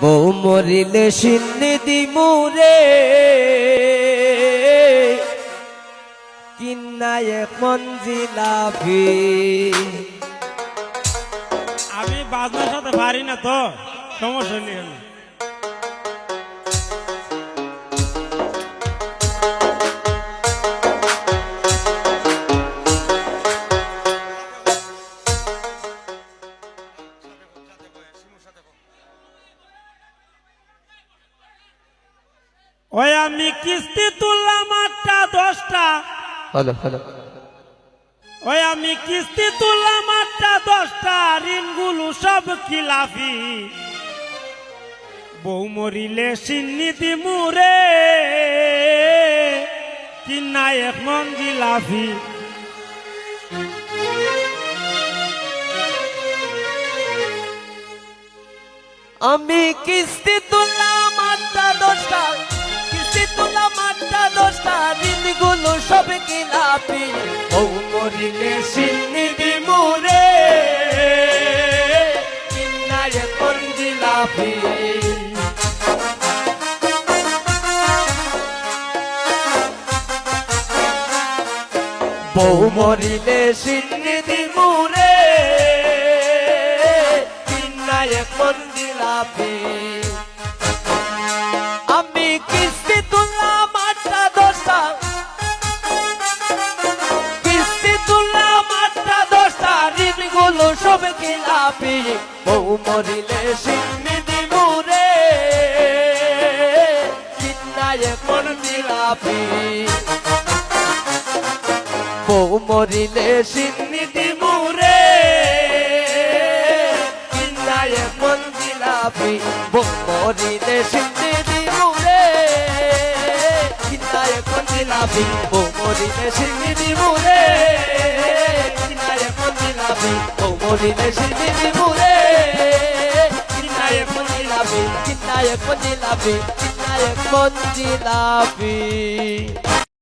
বউ মরিলে সিন্নি দিমুরে কিন্নায় এখন জিলাপি। আমি বাজনার সাথে পারি না তো, সমস্যা নেই। ওই আমি কিস্তি তুললাম 8টা 10টা। Hello hello. ওই আমি কিস্তি তুললাম 8টা 10টা, ঋণগুলো সব খিলাফি। বউ মরিলে সিন্নি দিমুরে কিনা এখন জিলাফি। আমি কিস্তি তুললাম 8টা 10টা, কিস্তি তুললাম 8টা 10টা, ঋণগুলো সব খিলাপি। বউ মরিলে সিন্নি দিমুরে কিনা এখন জিলাপি। বউ মরিলে সিন্নি দিমুরে কিনা এখন জিলাপি। আমি কিস্তি তুললাম 8টা 10টা, কিস্তি তুললাম 8টা 10টা, ঋণগুলো সব খিলাপি। বউ মরিলে সিন্নি দিমুরে কিনা এখন জিলাপি। বউ মরিলে সিন্নি দিমুরে কিনা এখন জিলাপি। বউ মরিলে সিন্নি দিমুরে কিনা এখন জিলাপি। বউ মরিলে সিন্নি দিমুরে কিনা এখন জিলাপি। বউ মরিলে সিন্নি দিমুরে কিনা এখন জিলাপি। কিনা এখন জিলাপি। কিনা এখন জিলাপি।